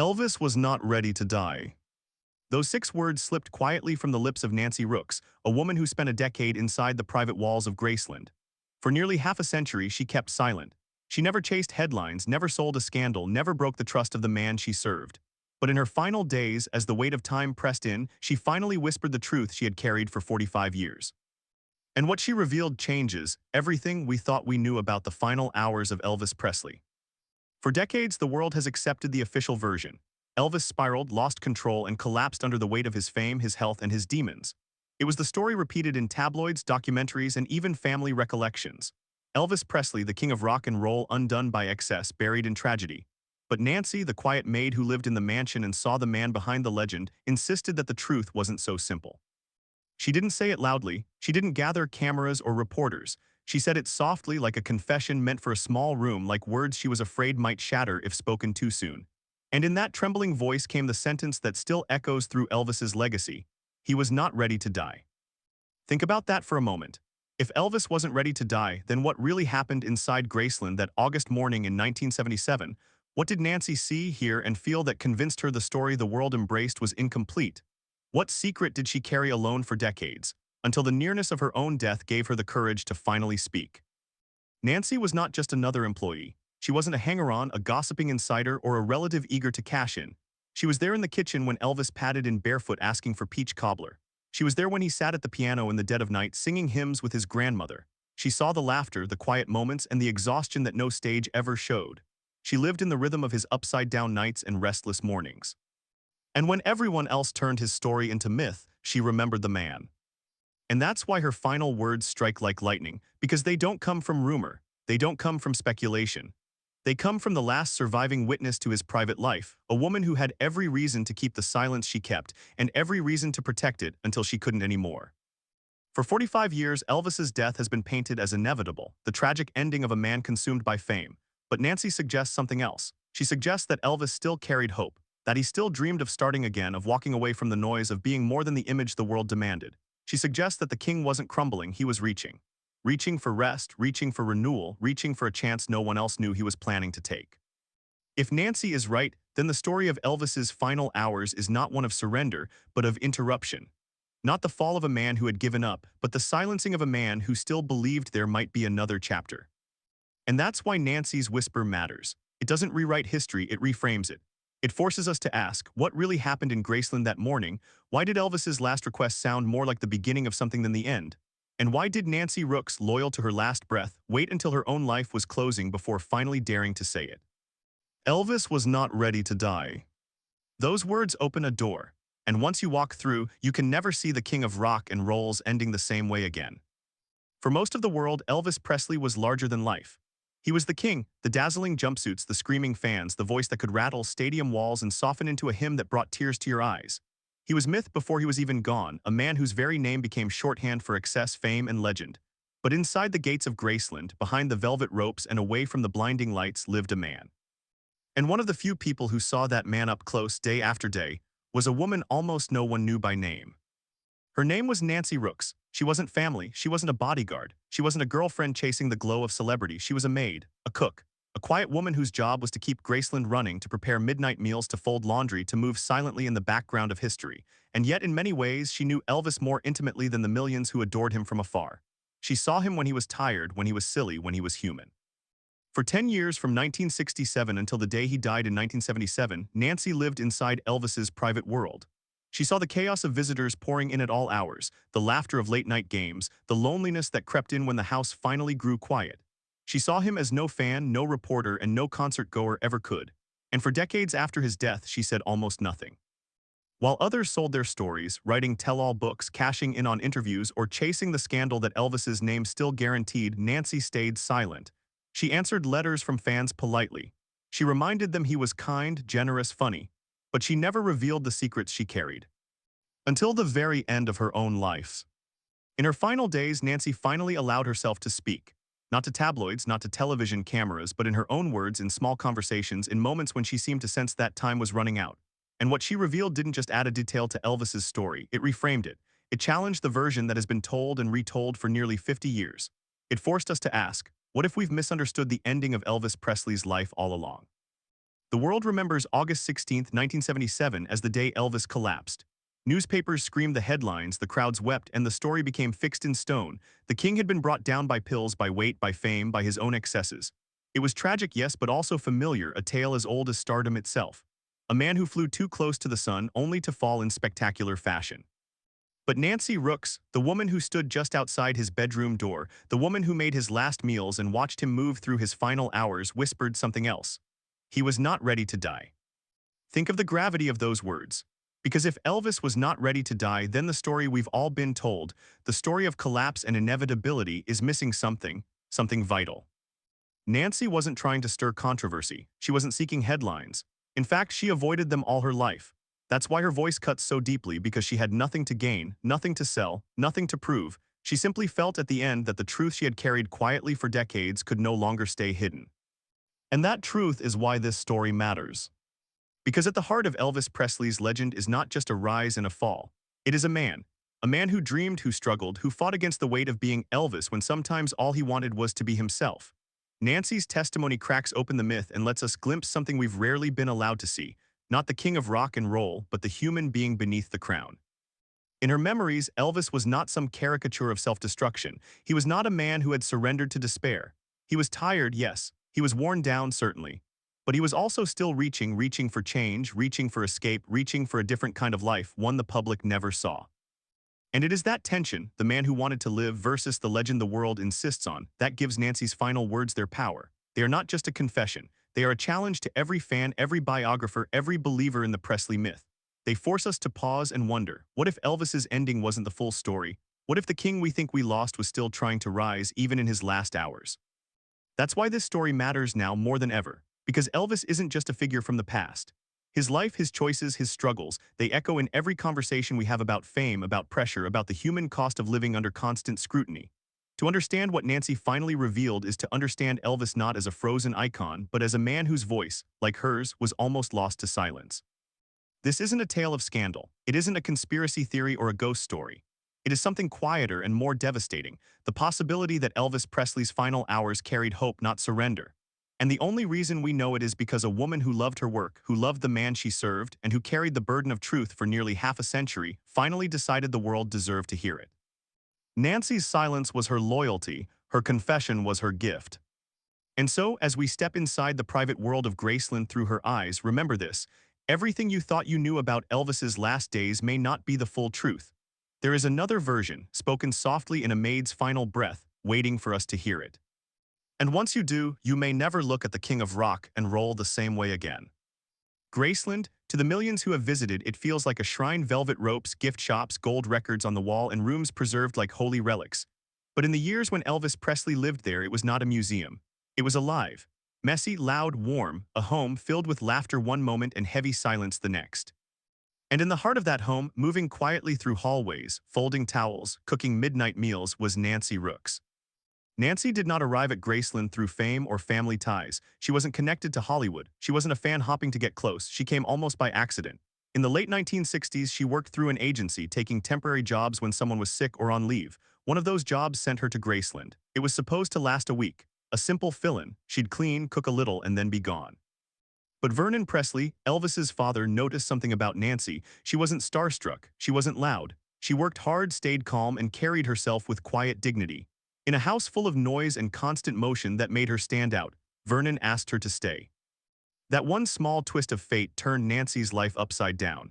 Elvis was not ready to die. Those 6 words slipped quietly from the lips of Nancy Rooks, a woman who spent a decade inside the private walls of Graceland. For nearly half a century, she kept silent. She never chased headlines, never sold a scandal, never broke the trust of the man she served. But in her final days, as the weight of time pressed in, she finally whispered the truth she had carried for 45 years. And what she revealed changes everything we thought we knew about the final hours of Elvis Presley. For decades, the world has accepted the official version. Elvis spiraled, lost control, and collapsed under the weight of his fame, his health, and his demons. It was the story repeated in tabloids, documentaries, and even family recollections. Elvis Presley, the king of rock and roll, undone by excess, buried in tragedy. But Nancy, the quiet maid who lived in the mansion and saw the man behind the legend, insisted that the truth wasn't so simple. She didn't say it loudly. She didn't gather cameras or reporters. She said it softly, like a confession meant for a small room, like words she was afraid might shatter if spoken too soon. And in that trembling voice came the sentence that still echoes through Elvis's legacy: he was not ready to die. Think about that for a moment. If Elvis wasn't ready to die, then what really happened inside Graceland that August morning in 1977? What did Nancy see, hear, and feel that convinced her the story the world embraced was incomplete? What secret did she carry alone for decades, until the nearness of her own death gave her the courage to finally speak? Nancy was not just another employee. She wasn't a hanger-on, a gossiping insider, or a relative eager to cash in. She was there in the kitchen when Elvis padded in barefoot asking for peach cobbler. She was there when he sat at the piano in the dead of night singing hymns with his grandmother. She saw the laughter, the quiet moments, and the exhaustion that no stage ever showed. She lived in the rhythm of his upside-down nights and restless mornings. And when everyone else turned his story into myth, she remembered the man. And that's why her final words strike like lightning, because they don't come from rumor, they don't come from speculation. They come from the last surviving witness to his private life, a woman who had every reason to keep the silence she kept, and every reason to protect it until she couldn't anymore. For 45 years, Elvis's death has been painted as inevitable, the tragic ending of a man consumed by fame. But Nancy suggests something else. She suggests that Elvis still carried hope, that he still dreamed of starting again, of walking away from the noise, of being more than the image the world demanded. She suggests that the king wasn't crumbling, he was reaching. Reaching for rest, reaching for renewal, reaching for a chance no one else knew he was planning to take. If Nancy is right, then the story of Elvis's final hours is not one of surrender, but of interruption. Not the fall of a man who had given up, but the silencing of a man who still believed there might be another chapter. And that's why Nancy's whisper matters. It doesn't rewrite history, it reframes it. It forces us to ask, what really happened in Graceland that morning? Why did Elvis's last request sound more like the beginning of something than the end? And why did Nancy Rooks, loyal to her last breath, wait until her own life was closing before finally daring to say it? Elvis was not ready to die. Those words open a door, and once you walk through, you can never see the king of rock and rolls ending the same way again. For most of the world, Elvis Presley was larger than life. He was the king, the dazzling jumpsuits, the screaming fans, the voice that could rattle stadium walls and soften into a hymn that brought tears to your eyes. He was myth before he was even gone, a man whose very name became shorthand for excess, fame, and legend. But inside the gates of Graceland, behind the velvet ropes and away from the blinding lights, lived a man. And one of the few people who saw that man up close day after day was a woman almost no one knew by name. Her name was Nancy Rooks. She wasn't family, she wasn't a bodyguard, she wasn't a girlfriend chasing the glow of celebrity, she was a maid, a cook, a quiet woman whose job was to keep Graceland running, to prepare midnight meals, to fold laundry, to move silently in the background of history. And yet in many ways she knew Elvis more intimately than the millions who adored him from afar. She saw him when he was tired, when he was silly, when he was human. For 10 years, from 1967 until the day he died in 1977, Nancy lived inside Elvis's private world. She saw the chaos of visitors pouring in at all hours, the laughter of late-night games, the loneliness that crept in when the house finally grew quiet. She saw him as no fan, no reporter, and no concert-goer ever could. And for decades after his death, she said almost nothing. While others sold their stories, writing tell-all books, cashing in on interviews, or chasing the scandal that Elvis's name still guaranteed, Nancy stayed silent. She answered letters from fans politely. She reminded them he was kind, generous, funny. But she never revealed the secrets she carried. Until the very end of her own life. In her final days, Nancy finally allowed herself to speak. Not to tabloids, not to television cameras, but in her own words, in small conversations, in moments when she seemed to sense that time was running out. And what she revealed didn't just add a detail to Elvis's story, it reframed it. It challenged the version that has been told and retold for nearly 50 years. It forced us to ask, what if we've misunderstood the ending of Elvis Presley's life all along? The world remembers August 16, 1977 as the day Elvis collapsed. Newspapers screamed the headlines, the crowds wept, and the story became fixed in stone. The king had been brought down by pills, by weight, by fame, by his own excesses. It was tragic, yes, but also familiar, a tale as old as stardom itself. A man who flew too close to the sun only to fall in spectacular fashion. But Nancy Rooks, the woman who stood just outside his bedroom door, the woman who made his last meals and watched him move through his final hours, whispered something else. He was not ready to die. Think of the gravity of those words. Because if Elvis was not ready to die, then the story we've all been told, the story of collapse and inevitability, is missing something, something vital. Nancy wasn't trying to stir controversy. She wasn't seeking headlines. In fact, she avoided them all her life. That's why her voice cuts so deeply, because she had nothing to gain, nothing to sell, nothing to prove. She simply felt at the end that the truth she had carried quietly for decades could no longer stay hidden. And that truth is why this story matters. Because at the heart of Elvis Presley's legend is not just a rise and a fall. It is a man who dreamed, who struggled, who fought against the weight of being Elvis when sometimes all he wanted was to be himself. Nancy's testimony cracks open the myth and lets us glimpse something we've rarely been allowed to see, not the king of rock and roll, but the human being beneath the crown. In her memories, Elvis was not some caricature of self-destruction. He was not a man who had surrendered to despair. He was tired, yes. He was worn down, certainly. But he was also still reaching for change, reaching for escape, reaching for a different kind of life, one the public never saw. And it is that tension, the man who wanted to live versus the legend the world insists on, that gives Nancy's final words their power. They are not just a confession. They are a challenge to every fan, every biographer, every believer in the Presley myth. They force us to pause and wonder, what if Elvis's ending wasn't the full story? What if the king we think we lost was still trying to rise, even in his last hours? That's why this story matters now more than ever, because Elvis isn't just a figure from the past. His life, his choices, his struggles, they echo in every conversation we have about fame, about pressure, about the human cost of living under constant scrutiny. To understand what Nancy finally revealed is to understand Elvis not as a frozen icon, but as a man whose voice, like hers, was almost lost to silence. This isn't a tale of scandal. It isn't a conspiracy theory or a ghost story. It is something quieter and more devastating, the possibility that Elvis Presley's final hours carried hope, not surrender. And the only reason we know it is because a woman who loved her work, who loved the man she served, and who carried the burden of truth for nearly half a century, finally decided the world deserved to hear it. Nancy's silence was her loyalty, her confession was her gift. And so, as we step inside the private world of Graceland through her eyes, remember this: everything you thought you knew about Elvis's last days may not be the full truth. There is another version, spoken softly in a maid's final breath, waiting for us to hear it. And once you do, you may never look at the king of rock and roll the same way again. Graceland, to the millions who have visited, it feels like a shrine: velvet ropes, gift shops, gold records on the wall, and rooms preserved like holy relics. But in the years when Elvis Presley lived there, it was not a museum. It was alive. Messy, loud, warm, a home filled with laughter one moment and heavy silence the next. And in the heart of that home, moving quietly through hallways, folding towels, cooking midnight meals, was Nancy Rooks. Nancy did not arrive at Graceland through fame or family ties. She wasn't connected to Hollywood. She wasn't a fan hopping to get close. She came almost by accident. In the late 1960s, she worked through an agency, taking temporary jobs when someone was sick or on leave. One of those jobs sent her to Graceland. It was supposed to last a week. A simple fill-in. She'd clean, cook a little, and then be gone. But Vernon Presley, Elvis's father, noticed something about Nancy. She wasn't starstruck. She wasn't loud. She worked hard, stayed calm, and carried herself with quiet dignity. In a house full of noise and constant motion that made her stand out, Vernon asked her to stay. That one small twist of fate turned Nancy's life upside down.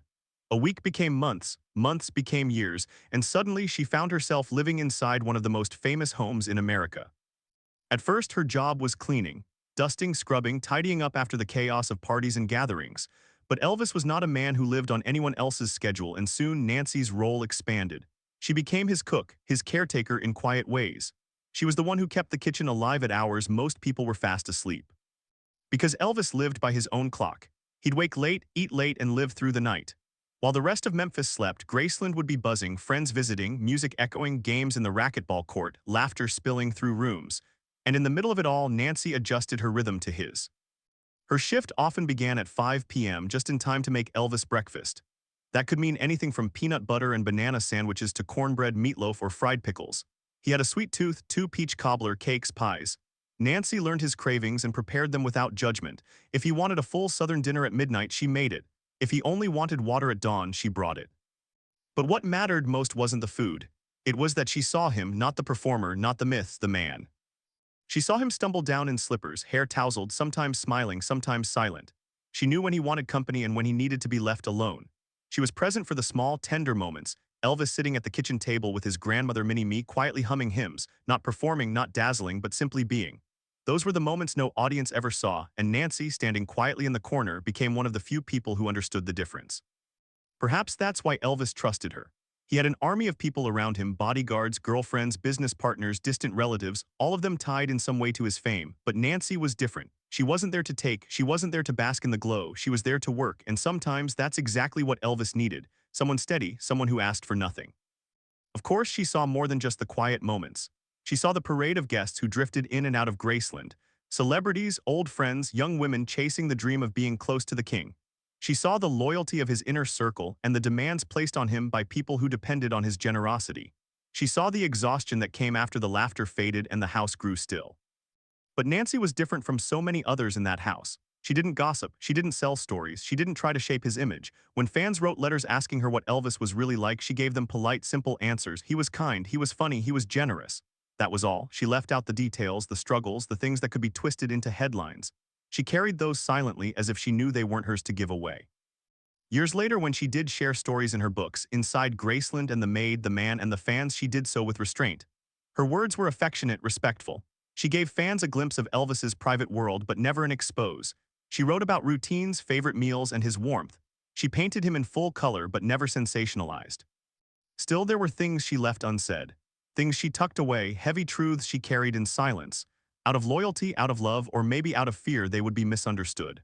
A week became months, months became years, and suddenly she found herself living inside one of the most famous homes in America. At first, her job was cleaning, dusting, scrubbing, tidying up after the chaos of parties and gatherings. But Elvis was not a man who lived on anyone else's schedule, and soon Nancy's role expanded. She became his cook, his caretaker in quiet ways. She was the one who kept the kitchen alive at hours most people were fast asleep. Because Elvis lived by his own clock. He'd wake late, eat late, and live through the night. While the rest of Memphis slept, Graceland would be buzzing, friends visiting, music echoing, games in the racquetball court, laughter spilling through rooms. And in the middle of it all, Nancy adjusted her rhythm to his. Her shift often began at 5 p.m. just in time to make Elvis breakfast. That could mean anything from peanut butter and banana sandwiches to cornbread, meatloaf, or fried pickles. He had a sweet tooth, 2 peach cobbler, cakes, pies. Nancy learned his cravings and prepared them without judgment. If he wanted a full Southern dinner at midnight, she made it. If he only wanted water at dawn, she brought it. But what mattered most wasn't the food. It was that she saw him, not the performer, not the myth, the man. She saw him stumble down in slippers, hair tousled, sometimes smiling, sometimes silent. She knew when he wanted company and when he needed to be left alone. She was present for the small, tender moments, Elvis sitting at the kitchen table with his grandmother Minnie-Me quietly humming hymns, not performing, not dazzling, but simply being. Those were the moments no audience ever saw, and Nancy, standing quietly in the corner, became one of the few people who understood the difference. Perhaps that's why Elvis trusted her. He had an army of people around him, bodyguards, girlfriends, business partners, distant relatives, all of them tied in some way to his fame. But Nancy was different. She wasn't there to take, she wasn't there to bask in the glow, she was there to work, and sometimes that's exactly what Elvis needed. Someone steady, someone who asked for nothing. Of course, she saw more than just the quiet moments. She saw the parade of guests who drifted in and out of Graceland. Celebrities, old friends, young women chasing the dream of being close to the king. She saw the loyalty of his inner circle and the demands placed on him by people who depended on his generosity. She saw the exhaustion that came after the laughter faded and the house grew still. But Nancy was different from so many others in that house. She didn't gossip, she didn't sell stories, she didn't try to shape his image. When fans wrote letters asking her what Elvis was really like, she gave them polite, simple answers. He was kind, he was funny, he was generous. That was all. She left out the details, the struggles, the things that could be twisted into headlines. She carried those silently as if she knew they weren't hers to give away. Years later, when she did share stories in her books, Inside Graceland and The Maid, The Man, and the Fans, she did so with restraint. Her words were affectionate, respectful. She gave fans a glimpse of Elvis's private world, but never an expose. She wrote about routines, favorite meals, and his warmth. She painted him in full color, but never sensationalized. Still, there were things she left unsaid. Things she tucked away, heavy truths she carried in silence. Out of loyalty, out of love, or maybe out of fear they would be misunderstood.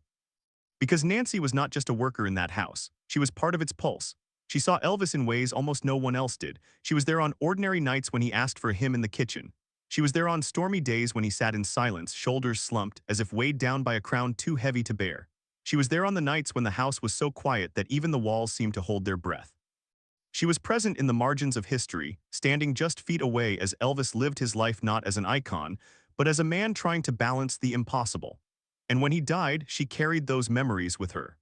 Because Nancy was not just a worker in that house. She was part of its pulse. She saw Elvis in ways almost no one else did. She was there on ordinary nights when he asked for a hymn in the kitchen. She was there on stormy days when he sat in silence, shoulders slumped, as if weighed down by a crown too heavy to bear. She was there on the nights when the house was so quiet that even the walls seemed to hold their breath. She was present in the margins of history, standing just feet away as Elvis lived his life not as an icon, but as a man trying to balance the impossible. And when he died, she carried those memories with her.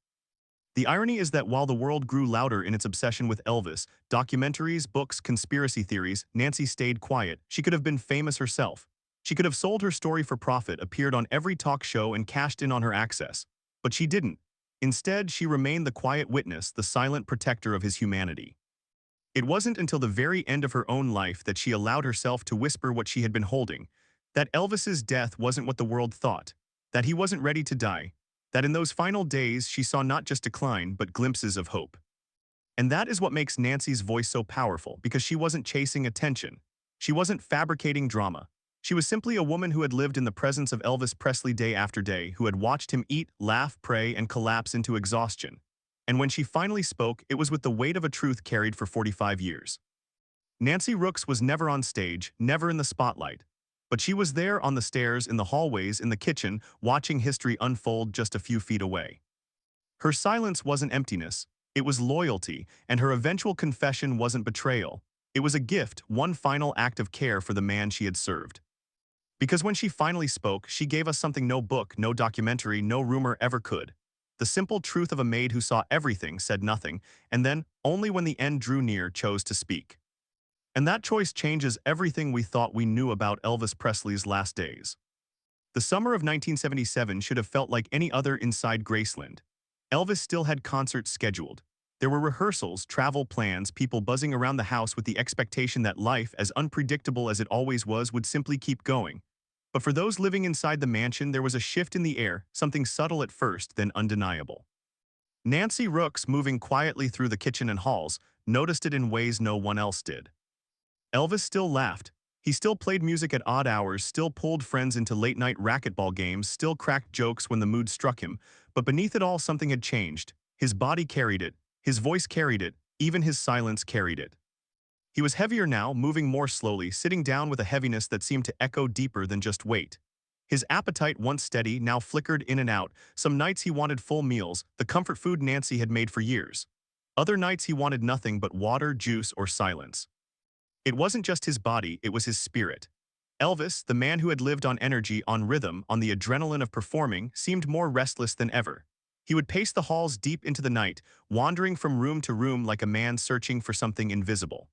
The irony is that while the world grew louder in its obsession with Elvis, documentaries, books, conspiracy theories, Nancy stayed quiet. She could have been famous herself. She could have sold her story for profit, appeared on every talk show, and cashed in on her access. But she didn't. Instead, she remained the quiet witness, the silent protector of his humanity. It wasn't until the very end of her own life that she allowed herself to whisper what she had been holding, that Elvis's death wasn't what the world thought, that he wasn't ready to die, that in those final days she saw not just decline, but glimpses of hope. And that is what makes Nancy's voice so powerful, because she wasn't chasing attention. She wasn't fabricating drama. She was simply a woman who had lived in the presence of Elvis Presley day after day, who had watched him eat, laugh, pray, and collapse into exhaustion. And when she finally spoke, it was with the weight of a truth carried for 45 years. Nancy Rooks was never on stage, never in the spotlight. But she was there on the stairs, in the hallways, in the kitchen, watching history unfold just a few feet away. Her silence wasn't emptiness, it was loyalty, and her eventual confession wasn't betrayal. It was a gift, one final act of care for the man she had served. Because when she finally spoke, she gave us something no book, no documentary, no rumor ever could. The simple truth of a maid who saw everything, said nothing, and then, only when the end drew near, chose to speak. And that choice changes everything we thought we knew about Elvis Presley's last days. The summer of 1977 should have felt like any other inside Graceland. Elvis still had concerts scheduled. There were rehearsals, travel plans, people buzzing around the house with the expectation that life, as unpredictable as it always was, would simply keep going. But for those living inside the mansion, there was a shift in the air, something subtle at first, then undeniable. Nancy Rooks, moving quietly through the kitchen and halls, noticed it in ways no one else did. Elvis still laughed. He still played music at odd hours, still pulled friends into late-night racquetball games, still cracked jokes when the mood struck him. But beneath it all, something had changed. His body carried it. His voice carried it. Even his silence carried it. He was heavier now, moving more slowly, sitting down with a heaviness that seemed to echo deeper than just weight. His appetite, once steady, now flickered in and out. Some nights he wanted full meals, the comfort food Nancy had made for years. Other nights he wanted nothing but water, juice, or silence. It wasn't just his body, it was his spirit. Elvis, the man who had lived on energy, on rhythm, on the adrenaline of performing, seemed more restless than ever. He would pace the halls deep into the night, wandering from room to room like a man searching for something invisible.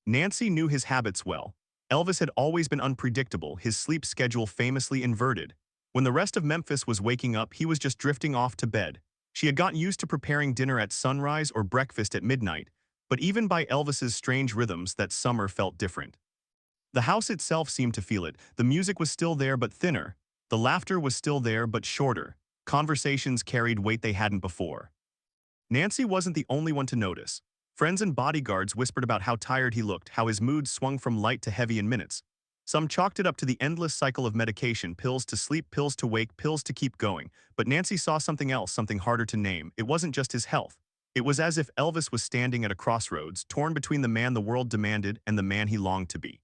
Nancy knew his habits well. Elvis had always been unpredictable, his sleep schedule famously inverted. When the rest of Memphis was waking up, he was just drifting off to bed. She had gotten used to preparing dinner at sunrise or breakfast at midnight, but even by Elvis's strange rhythms, that summer felt different. The house itself seemed to feel it. The music was still there but thinner. The laughter was still there but shorter. Conversations carried weight they hadn't before. Nancy wasn't the only one to notice. Friends and bodyguards whispered about how tired he looked, how his mood swung from light to heavy in minutes. Some chalked it up to the endless cycle of medication, pills to sleep, pills to wake, pills to keep going. But Nancy saw something else, something harder to name. It wasn't just his health. It was as if Elvis was standing at a crossroads, torn between the man the world demanded and the man he longed to be.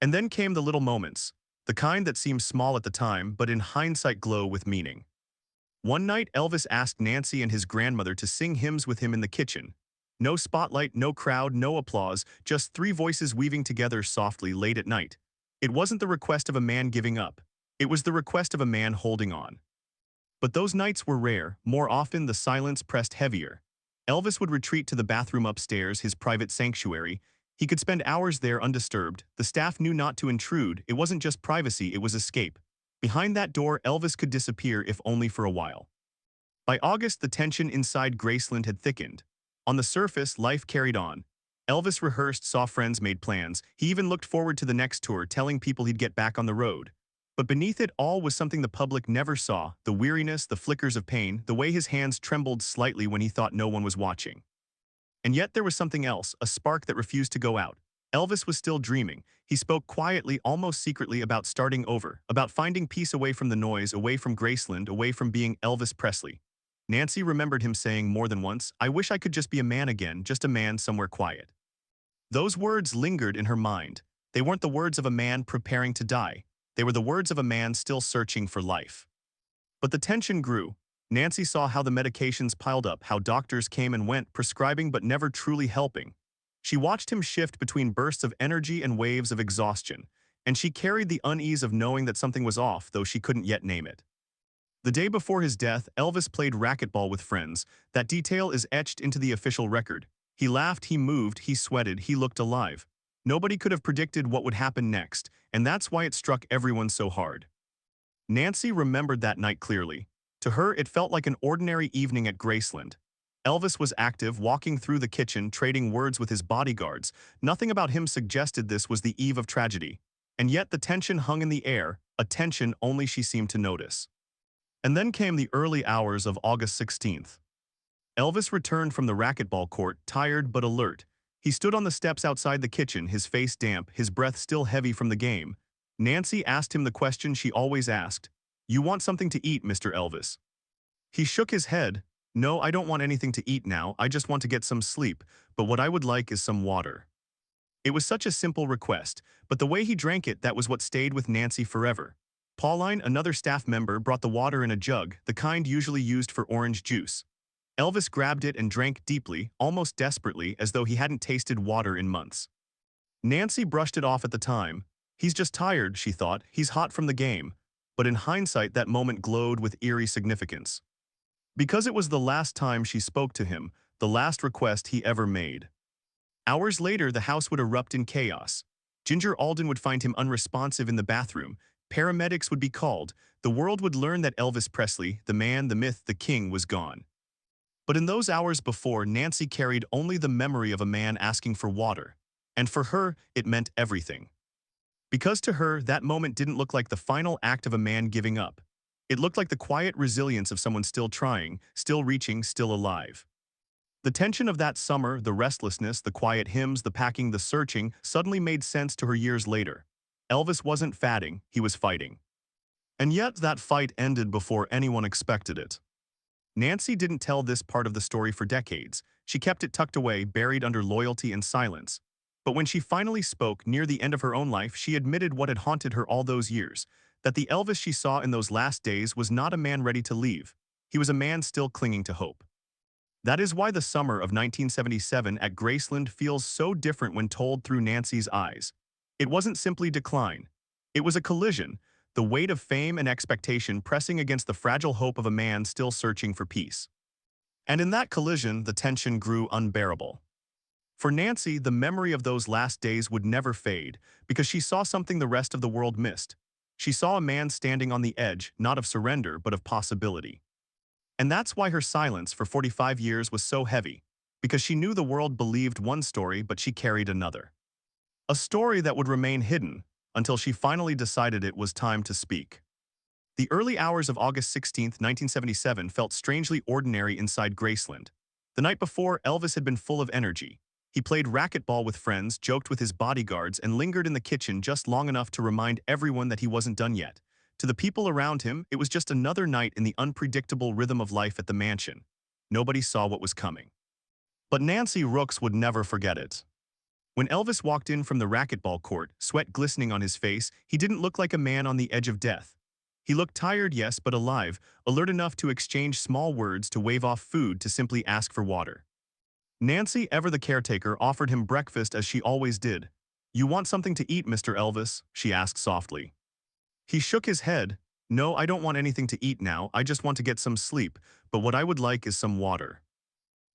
And then came the little moments, the kind that seemed small at the time, but in hindsight glow with meaning. One night, Elvis asked Nancy and his grandmother to sing hymns with him in the kitchen. No spotlight, no crowd, no applause, just three voices weaving together softly late at night. It wasn't the request of a man giving up. It was the request of a man holding on. But those nights were rare. More often, the silence pressed heavier. Elvis would retreat to the bathroom upstairs, his private sanctuary. He could spend hours there undisturbed. The staff knew not to intrude. It wasn't just privacy, it was escape. Behind that door, Elvis could disappear, if only for a while. By August, the tension inside Graceland had thickened. On the surface, life carried on. Elvis rehearsed, saw friends, made plans. He even looked forward to the next tour, telling people he'd get back on the road. But beneath it all was something the public never saw: the weariness, the flickers of pain, the way his hands trembled slightly when he thought no one was watching. And yet there was something else, a spark that refused to go out. Elvis was still dreaming. He spoke quietly, almost secretly, about starting over, about finding peace away from the noise, away from Graceland, away from being Elvis Presley. Nancy remembered him saying more than once, "I wish I could just be a man again, just a man somewhere quiet." Those words lingered in her mind. They weren't the words of a man preparing to die. They were the words of a man still searching for life. But the tension grew. Nancy saw how the medications piled up, how doctors came and went, prescribing but never truly helping. She watched him shift between bursts of energy and waves of exhaustion, and she carried the unease of knowing that something was off, though she couldn't yet name it. The day before his death, Elvis played racquetball with friends. That detail is etched into the official record. He laughed, he moved, he sweated, he looked alive. Nobody could have predicted what would happen next, and that's why it struck everyone so hard. Nancy remembered that night clearly. To her, it felt like an ordinary evening at Graceland. Elvis was active, walking through the kitchen, trading words with his bodyguards. Nothing about him suggested this was the eve of tragedy. And yet the tension hung in the air, a tension only she seemed to notice. And then came the early hours of August 16th. Elvis returned from the racquetball court, tired but alert. He stood on the steps outside the kitchen, his face damp, his breath still heavy from the game. Nancy asked him the question she always asked, "You want something to eat, Mr. Elvis?" He shook his head. "No, I don't want anything to eat now, I just want to get some sleep, but what I would like is some water." It was such a simple request, but the way he drank it, that was what stayed with Nancy forever. Pauline, another staff member, brought the water in a jug, the kind usually used for orange juice. Elvis grabbed it and drank deeply, almost desperately, as though he hadn't tasted water in months. Nancy brushed it off at the time. He's just tired, she thought. He's hot from the game. But in hindsight, that moment glowed with eerie significance. Because it was the last time she spoke to him, the last request he ever made. Hours later, the house would erupt in chaos. Ginger Alden would find him unresponsive in the bathroom. Paramedics would be called. The world would learn that Elvis Presley, the man, the myth, the king, was gone. But in those hours before, Nancy carried only the memory of a man asking for water. And for her, it meant everything. Because to her, that moment didn't look like the final act of a man giving up. It looked like the quiet resilience of someone still trying, still reaching, still alive. The tension of that summer, the restlessness, the quiet hymns, the packing, the searching, suddenly made sense to her years later. Elvis wasn't fading, he was fighting. And yet that fight ended before anyone expected it. Nancy didn't tell this part of the story for decades. She kept it tucked away, buried under loyalty and silence. But when she finally spoke, near the end of her own life, she admitted what had haunted her all those years, that the Elvis she saw in those last days was not a man ready to leave. He was a man still clinging to hope. That is why the summer of 1977 at Graceland feels so different when told through Nancy's eyes. It wasn't simply decline. It was a collision, the weight of fame and expectation pressing against the fragile hope of a man still searching for peace. And in that collision, the tension grew unbearable. For Nancy, the memory of those last days would never fade, because she saw something the rest of the world missed. She saw a man standing on the edge, not of surrender, but of possibility. And that's why her silence for 45 years was so heavy, because she knew the world believed one story, but she carried another. A story that would remain hidden until she finally decided it was time to speak. The early hours of August 16, 1977 felt strangely ordinary inside Graceland. The night before, Elvis had been full of energy. He played racquetball with friends, joked with his bodyguards, and lingered in the kitchen just long enough to remind everyone that he wasn't done yet. To the people around him, it was just another night in the unpredictable rhythm of life at the mansion. Nobody saw what was coming. But Nancy Rooks would never forget it. When Elvis walked in from the racquetball court, sweat glistening on his face, he didn't look like a man on the edge of death. He looked tired, yes, but alive, alert enough to exchange small words, to wave off food, to simply ask for water. Nancy, ever the caretaker, offered him breakfast as she always did. "You want something to eat, Mr. Elvis?" she asked softly. He shook his head. "No, I don't want anything to eat now, I just want to get some sleep, but what I would like is some water."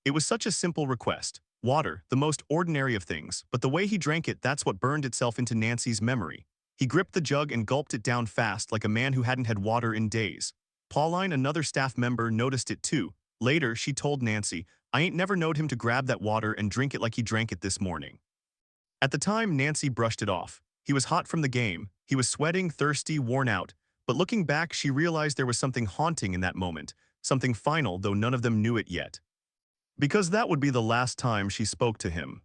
It was such a simple request. Water, the most ordinary of things, but the way he drank it, that's what burned itself into Nancy's memory. He gripped the jug and gulped it down fast, like a man who hadn't had water in days. Pauline, another staff member, noticed it too. Later, she told Nancy, "I ain't never knowed him to grab that water and drink it like he drank it this morning." At the time, Nancy brushed it off. He was hot from the game. He was sweating, thirsty, worn out. But looking back, she realized there was something haunting in that moment, something final, though none of them knew it yet. Because that would be the last time she spoke to him.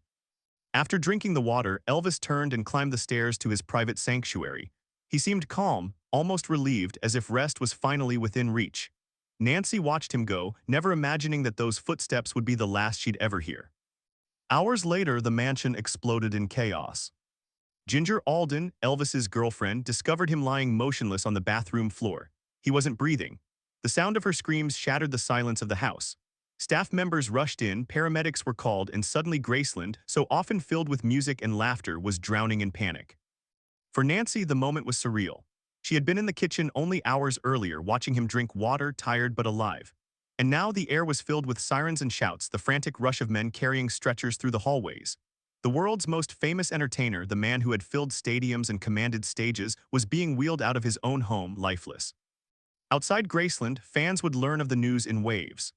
After drinking the water, Elvis turned and climbed the stairs to his private sanctuary. He seemed calm, almost relieved, as if rest was finally within reach. Nancy watched him go, never imagining that those footsteps would be the last she'd ever hear. Hours later, the mansion exploded in chaos. Ginger Alden, Elvis's girlfriend, discovered him lying motionless on the bathroom floor. He wasn't breathing. The sound of her screams shattered the silence of the house. Staff members rushed in, paramedics were called, and suddenly Graceland, so often filled with music and laughter, was drowning in panic. For Nancy, the moment was surreal. She had been in the kitchen only hours earlier, watching him drink water, tired but alive. And now the air was filled with sirens and shouts, the frantic rush of men carrying stretchers through the hallways. The world's most famous entertainer, the man who had filled stadiums and commanded stages, was being wheeled out of his own home, lifeless. Outside Graceland, fans would learn of the news in waves.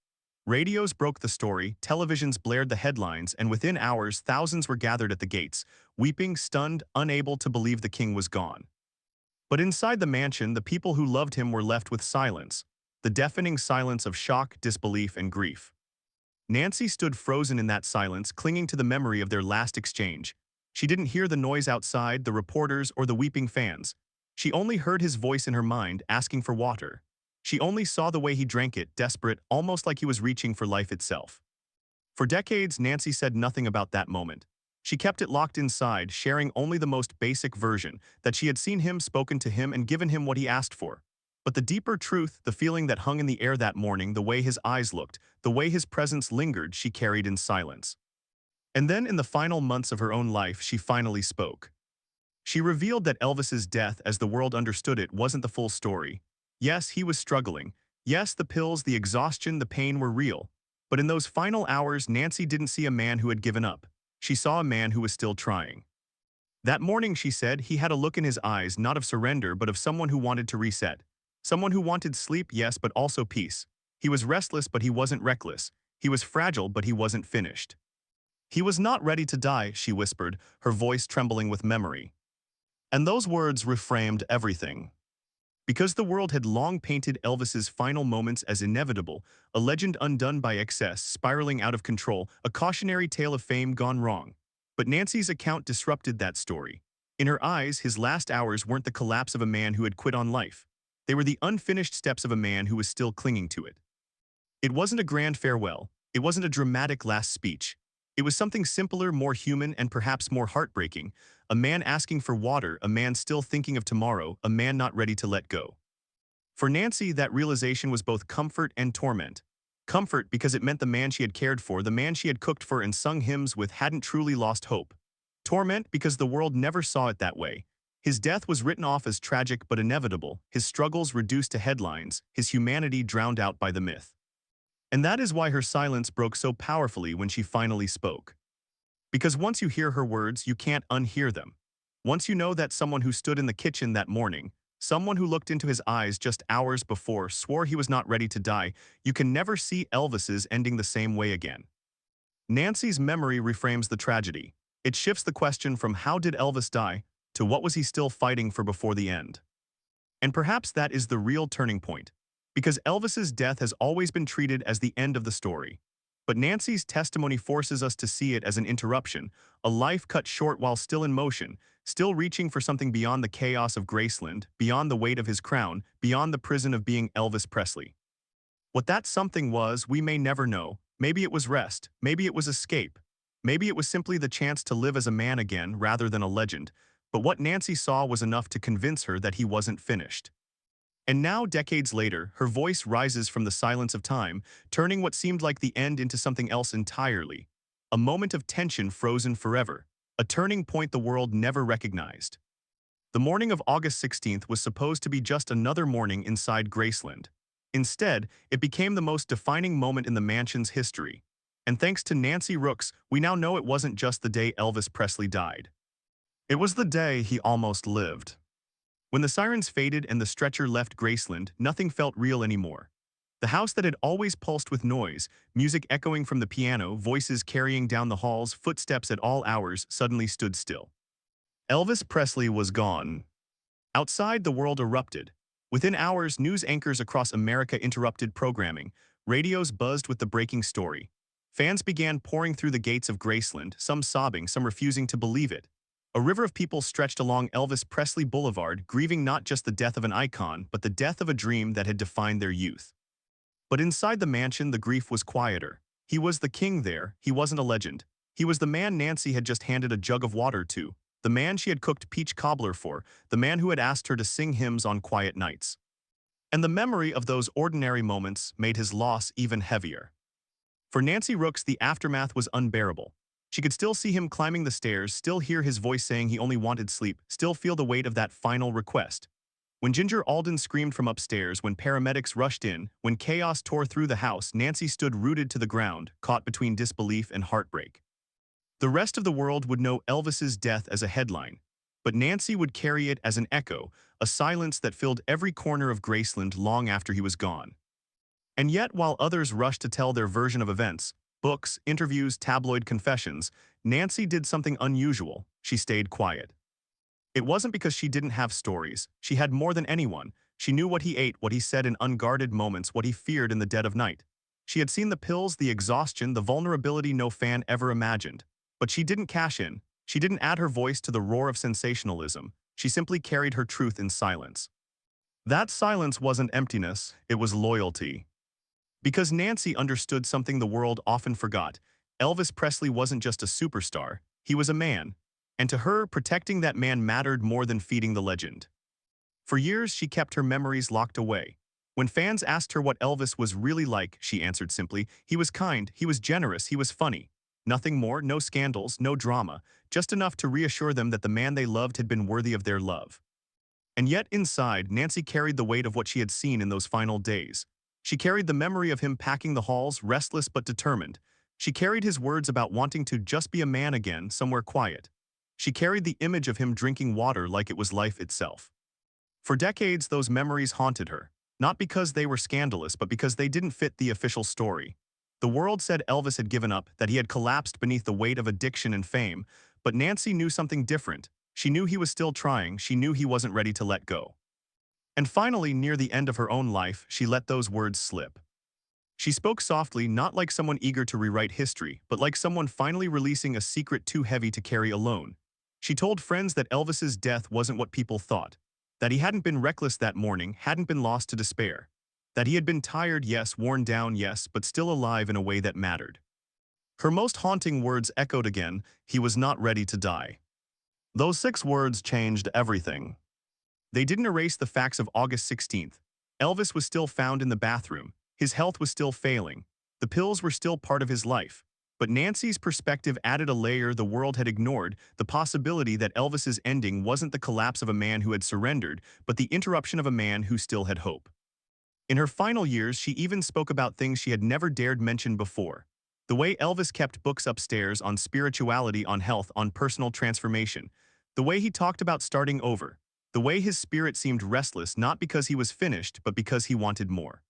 Radios broke the story, televisions blared the headlines, and within hours, thousands were gathered at the gates, weeping, stunned, unable to believe the king was gone. But inside the mansion, the people who loved him were left with silence, the deafening silence of shock, disbelief, and grief. Nancy stood frozen in that silence, clinging to the memory of their last exchange. She didn't hear the noise outside, the reporters, or the weeping fans. She only heard his voice in her mind, asking for water. She only saw the way he drank it, desperate, almost like he was reaching for life itself. For decades, Nancy said nothing about that moment. She kept it locked inside, sharing only the most basic version, that she had seen him, spoken to him, and given him what he asked for. But the deeper truth, the feeling that hung in the air that morning, the way his eyes looked, the way his presence lingered, she carried in silence. And then, in the final months of her own life, she finally spoke. She revealed that Elvis's death, as the world understood it, wasn't the full story. Yes, he was struggling. Yes, the pills, the exhaustion, the pain were real. But in those final hours, Nancy didn't see a man who had given up. She saw a man who was still trying. That morning, she said, he had a look in his eyes, not of surrender, but of someone who wanted to reset. Someone who wanted sleep, yes, but also peace. He was restless, but he wasn't reckless. He was fragile, but he wasn't finished. He was not ready to die, she whispered, her voice trembling with memory. And those words reframed everything. Because the world had long painted Elvis's final moments as inevitable, a legend undone by excess, spiraling out of control, a cautionary tale of fame gone wrong. But Nancy's account disrupted that story. In her eyes, his last hours weren't the collapse of a man who had quit on life. They were the unfinished steps of a man who was still clinging to it. It wasn't a grand farewell. It wasn't a dramatic last speech. It was something simpler, more human, and perhaps more heartbreaking. A man asking for water, a man still thinking of tomorrow, a man not ready to let go. For Nancy, that realization was both comfort and torment. Comfort because it meant the man she had cared for, the man she had cooked for and sung hymns with, hadn't truly lost hope. Torment because the world never saw it that way. His death was written off as tragic but inevitable, his struggles reduced to headlines, his humanity drowned out by the myth. And that is why her silence broke so powerfully when she finally spoke. Because once you hear her words, you can't unhear them. Once you know that someone who stood in the kitchen that morning, someone who looked into his eyes just hours before, swore he was not ready to die, you can never see Elvis's ending the same way again. Nancy's memory reframes the tragedy. It shifts the question from how did Elvis die to what was he still fighting for before the end. And perhaps that is the real turning point, because Elvis's death has always been treated as the end of the story. But Nancy's testimony forces us to see it as an interruption, a life cut short while still in motion, still reaching for something beyond the chaos of Graceland, beyond the weight of his crown, beyond the prison of being Elvis Presley. What that something was, we may never know. Maybe it was rest, maybe it was escape, maybe it was simply the chance to live as a man again rather than a legend, but what Nancy saw was enough to convince her that he wasn't finished. And now, decades later, her voice rises from the silence of time, turning what seemed like the end into something else entirely. A moment of tension frozen forever, a turning point the world never recognized. The morning of August 16th was supposed to be just another morning inside Graceland. Instead, it became the most defining moment in the mansion's history. And thanks to Nancy Rooks, we now know it wasn't just the day Elvis Presley died. It was the day he almost lived. When the sirens faded and the stretcher left Graceland, nothing felt real anymore. The house that had always pulsed with noise, music echoing from the piano, voices carrying down the halls, footsteps at all hours, suddenly stood still. Elvis Presley was gone. Outside, the world erupted. Within hours, news anchors across America interrupted programming. Radios buzzed with the breaking story. Fans began pouring through the gates of Graceland, some sobbing, some refusing to believe it. A river of people stretched along Elvis Presley Boulevard, grieving not just the death of an icon, but the death of a dream that had defined their youth. But inside the mansion, the grief was quieter. He was the king there, he wasn't a legend. He was the man Nancy had just handed a jug of water to, the man she had cooked peach cobbler for, the man who had asked her to sing hymns on quiet nights. And the memory of those ordinary moments made his loss even heavier. For Nancy Rooks, the aftermath was unbearable. She could still see him climbing the stairs, still hear his voice saying he only wanted sleep, still feel the weight of that final request. When Ginger Alden screamed from upstairs, when paramedics rushed in, when chaos tore through the house, Nancy stood rooted to the ground, caught between disbelief and heartbreak. The rest of the world would know Elvis's death as a headline, but Nancy would carry it as an echo, a silence that filled every corner of Graceland long after he was gone. And yet, while others rushed to tell their version of events, books, interviews, tabloid confessions, Nancy did something unusual. She stayed quiet. It wasn't because she didn't have stories. She had more than anyone. She knew what he ate, what he said in unguarded moments, what he feared in the dead of night. She had seen the pills, the exhaustion, the vulnerability no fan ever imagined. But she didn't cash in. She didn't add her voice to the roar of sensationalism. She simply carried her truth in silence. That silence wasn't emptiness, it was loyalty. Because Nancy understood something the world often forgot. Elvis Presley wasn't just a superstar, he was a man. And to her, protecting that man mattered more than feeding the legend. For years, she kept her memories locked away. When fans asked her what Elvis was really like, she answered simply, he was kind, he was generous, he was funny. Nothing more, no scandals, no drama, just enough to reassure them that the man they loved had been worthy of their love. And yet inside, Nancy carried the weight of what she had seen in those final days. She carried the memory of him packing the halls, restless but determined. She carried his words about wanting to just be a man again, somewhere quiet. She carried the image of him drinking water like it was life itself. For decades, those memories haunted her, not because they were scandalous, but because they didn't fit the official story. The world said Elvis had given up, that he had collapsed beneath the weight of addiction and fame, but Nancy knew something different. She knew he was still trying, she knew he wasn't ready to let go. And finally, near the end of her own life, she let those words slip. She spoke softly, not like someone eager to rewrite history, but like someone finally releasing a secret too heavy to carry alone. She told friends that Elvis's death wasn't what people thought, that he hadn't been reckless that morning, hadn't been lost to despair, that he had been tired, yes, worn down, yes, but still alive in a way that mattered. Her most haunting words echoed again, he was not ready to die. Those 6 words changed everything. They didn't erase the facts of August 16th. Elvis was still found in the bathroom. His health was still failing. The pills were still part of his life. But Nancy's perspective added a layer the world had ignored, the possibility that Elvis's ending wasn't the collapse of a man who had surrendered, but the interruption of a man who still had hope. In her final years, she even spoke about things she had never dared mention before. The way Elvis kept books upstairs on spirituality, on health, on personal transformation. The way he talked about starting over. The way his spirit seemed restless not because he was finished, but because he wanted more.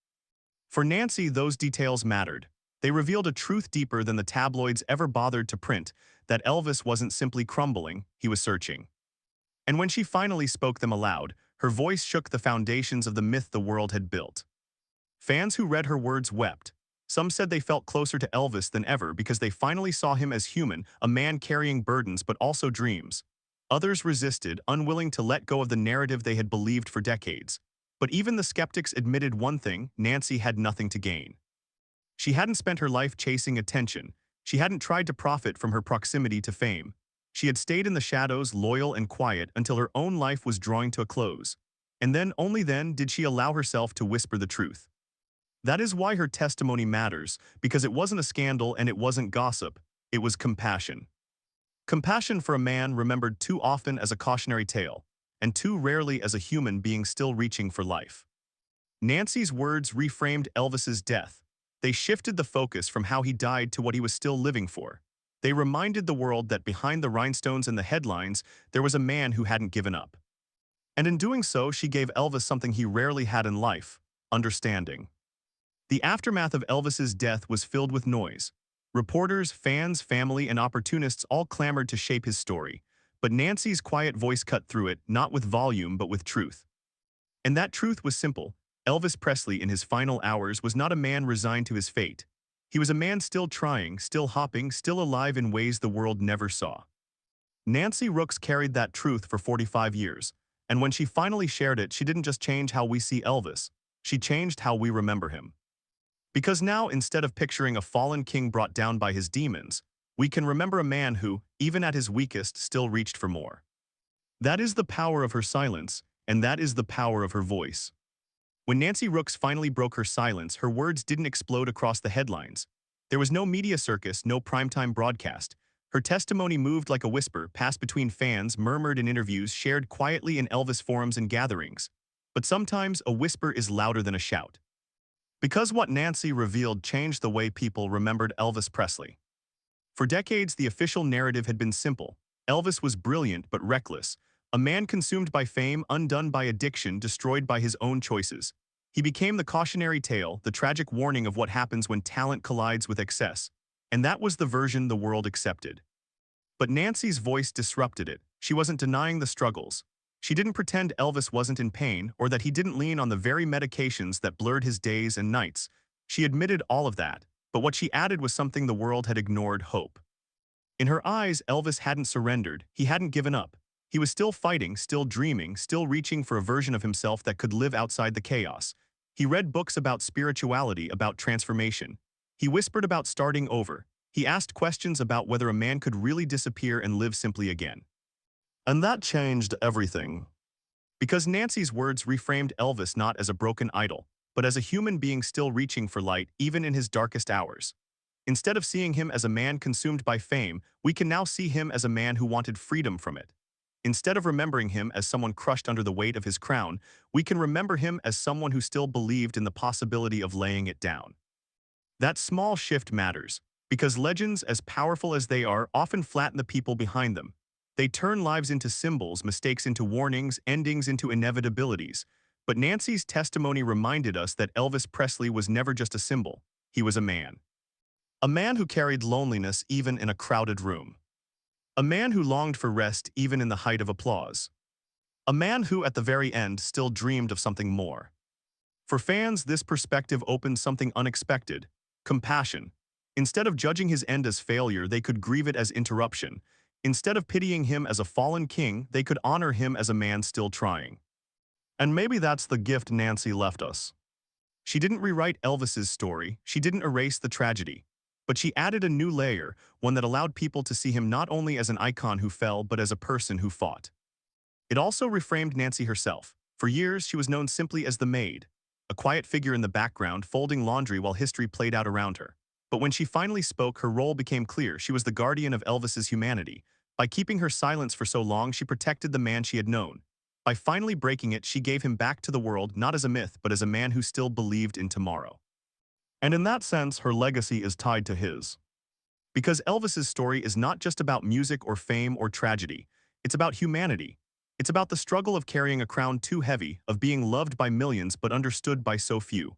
For Nancy, those details mattered. They revealed a truth deeper than the tabloids ever bothered to print, that Elvis wasn't simply crumbling, he was searching. And when she finally spoke them aloud, her voice shook the foundations of the myth the world had built. Fans who read her words wept. Some said they felt closer to Elvis than ever because they finally saw him as human, a man carrying burdens but also dreams. Others resisted, unwilling to let go of the narrative they had believed for decades. But even the skeptics admitted one thing: Nancy had nothing to gain. She hadn't spent her life chasing attention. She hadn't tried to profit from her proximity to fame. She had stayed in the shadows, loyal and quiet, until her own life was drawing to a close. And then, only then, did she allow herself to whisper the truth. That is why her testimony matters, because it wasn't a scandal and it wasn't gossip. It was compassion. Compassion for a man remembered too often as a cautionary tale, and too rarely as a human being still reaching for life. Nancy's words reframed Elvis's death. They shifted the focus from how he died to what he was still living for. They reminded the world that behind the rhinestones and the headlines, there was a man who hadn't given up. And in doing so, she gave Elvis something he rarely had in life: understanding. The aftermath of Elvis's death was filled with noise. Reporters, fans, family, and opportunists all clamored to shape his story. But Nancy's quiet voice cut through it, not with volume but with truth. And that truth was simple. Elvis Presley in his final hours was not a man resigned to his fate. He was a man still trying, still hopping, still alive in ways the world never saw. Nancy Rooks carried that truth for 45 years. And when she finally shared it, she didn't just change how we see Elvis. She changed how we remember him. Because now, instead of picturing a fallen king brought down by his demons, we can remember a man who, even at his weakest, still reached for more. That is the power of her silence, and that is the power of her voice. When Nancy Rooks finally broke her silence, her words didn't explode across the headlines. There was no media circus, no primetime broadcast. Her testimony moved like a whisper, passed between fans, murmured in interviews, shared quietly in Elvis forums and gatherings. But sometimes a whisper is louder than a shout. Because what Nancy revealed changed the way people remembered Elvis Presley. For decades, the official narrative had been simple. Elvis was brilliant but reckless, a man consumed by fame, undone by addiction, destroyed by his own choices. He became the cautionary tale, the tragic warning of what happens when talent collides with excess. And that was the version the world accepted. But Nancy's voice disrupted it. She wasn't denying the struggles. She didn't pretend Elvis wasn't in pain or that he didn't lean on the very medications that blurred his days and nights. She admitted all of that, but what she added was something the world had ignored: hope. In her eyes, Elvis hadn't surrendered. He hadn't given up. He was still fighting, still dreaming, still reaching for a version of himself that could live outside the chaos. He read books about spirituality, about transformation. He whispered about starting over. He asked questions about whether a man could really disappear and live simply again. And that changed everything. Because Nancy's words reframed Elvis not as a broken idol, but as a human being still reaching for light even in his darkest hours. Instead of seeing him as a man consumed by fame, we can now see him as a man who wanted freedom from it. Instead of remembering him as someone crushed under the weight of his crown, we can remember him as someone who still believed in the possibility of laying it down. That small shift matters, because legends, as powerful as they are, often flatten the people behind them. They turn lives into symbols, mistakes into warnings, endings into inevitabilities. But Nancy's testimony reminded us that Elvis Presley was never just a symbol. He was a man. A man who carried loneliness even in a crowded room. A man who longed for rest even in the height of applause. A man who, at the very end, still dreamed of something more. For fans, this perspective opened something unexpected: compassion. Instead of judging his end as failure, they could grieve it as interruption. Instead of pitying him as a fallen king, they could honor him as a man still trying. And maybe that's the gift Nancy left us. She didn't rewrite Elvis's story, she didn't erase the tragedy. But she added a new layer, one that allowed people to see him not only as an icon who fell, but as a person who fought. It also reframed Nancy herself. For years, she was known simply as the maid, a quiet figure in the background, folding laundry while history played out around her. But when she finally spoke, her role became clear. She was the guardian of Elvis's humanity. By keeping her silence for so long, she protected the man she had known. By finally breaking it, she gave him back to the world, not as a myth, but as a man who still believed in tomorrow. And in that sense, her legacy is tied to his. Because Elvis's story is not just about music or fame or tragedy. It's about humanity. It's about the struggle of carrying a crown too heavy, of being loved by millions but understood by so few.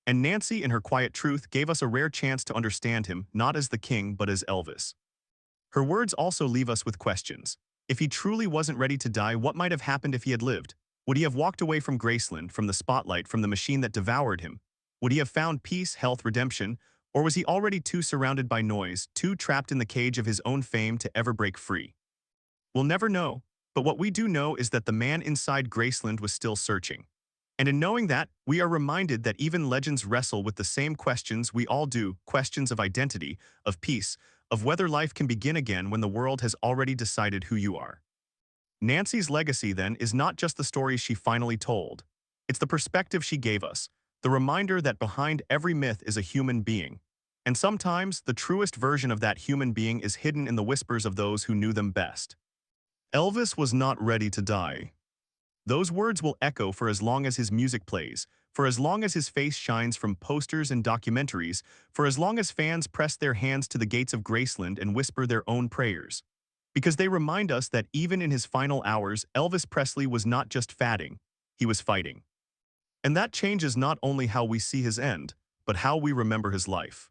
And Nancy, in her quiet truth, gave us a rare chance to understand him, not as the king, but as Elvis. Her words also leave us with questions. If he truly wasn't ready to die, what might have happened if he had lived? Would he have walked away from Graceland, from the spotlight, from the machine that devoured him? Would he have found peace, health, redemption? Or was he already too surrounded by noise, too trapped in the cage of his own fame to ever break free? We'll never know, but what we do know is that the man inside Graceland was still searching. And in knowing that, we are reminded that even legends wrestle with the same questions we all do, questions of identity, of peace, of whether life can begin again when the world has already decided who you are. Nancy's legacy, then, is not just the stories she finally told. It's the perspective she gave us, the reminder that behind every myth is a human being. And sometimes, the truest version of that human being is hidden in the whispers of those who knew them best. Elvis was not ready to die. Those words will echo for as long as his music plays, for as long as his face shines from posters and documentaries, for as long as fans press their hands to the gates of Graceland and whisper their own prayers. Because they remind us that even in his final hours, Elvis Presley was not just fading, he was fighting. And that changes not only how we see his end, but how we remember his life.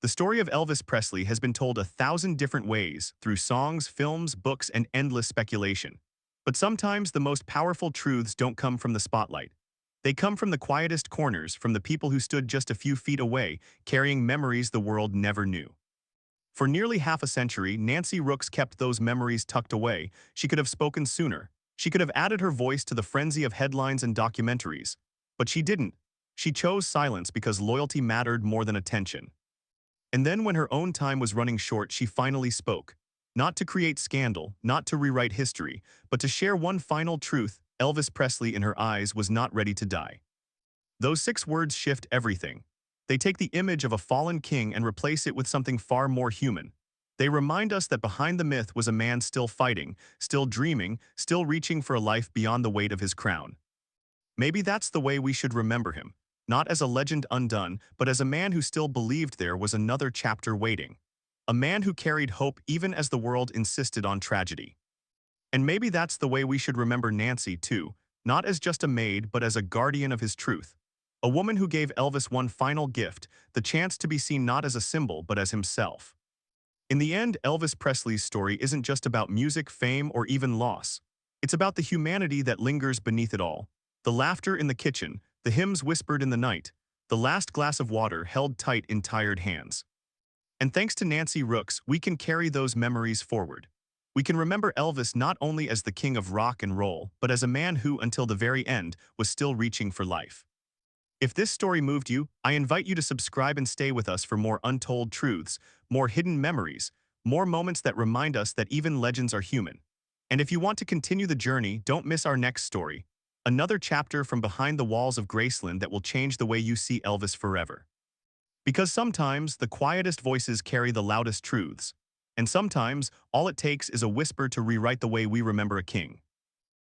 The story of Elvis Presley has been told 1,000 different ways, through songs, films, books, and endless speculation. But sometimes the most powerful truths don't come from the spotlight. They come from the quietest corners, from the people who stood just a few feet away, carrying memories the world never knew. For nearly half a century, Nancy Rooks kept those memories tucked away. She could have spoken sooner. She could have added her voice to the frenzy of headlines and documentaries. But she didn't. She chose silence because loyalty mattered more than attention. And then when her own time was running short, she finally spoke. Not to create scandal, not to rewrite history, but to share one final truth: Elvis Presley, in her eyes, was not ready to die. Those 6 words shift everything. They take the image of a fallen king and replace it with something far more human. They remind us that behind the myth was a man still fighting, still dreaming, still reaching for a life beyond the weight of his crown. Maybe that's the way we should remember him, not as a legend undone, but as a man who still believed there was another chapter waiting. A man who carried hope even as the world insisted on tragedy. And maybe that's the way we should remember Nancy, too, not as just a maid, but as a guardian of his truth. A woman who gave Elvis one final gift, the chance to be seen not as a symbol, but as himself. In the end, Elvis Presley's story isn't just about music, fame, or even loss. It's about the humanity that lingers beneath it all. The laughter in the kitchen, the hymns whispered in the night, the last glass of water held tight in tired hands. And thanks to Nancy Rooks, we can carry those memories forward. We can remember Elvis not only as the king of rock and roll, but as a man who, until the very end, was still reaching for life. If this story moved you, I invite you to subscribe and stay with us for more untold truths, more hidden memories, more moments that remind us that even legends are human. And if you want to continue the journey, don't miss our next story, another chapter from behind the walls of Graceland that will change the way you see Elvis forever. Because sometimes the quietest voices carry the loudest truths, and sometimes all it takes is a whisper to rewrite the way we remember a king.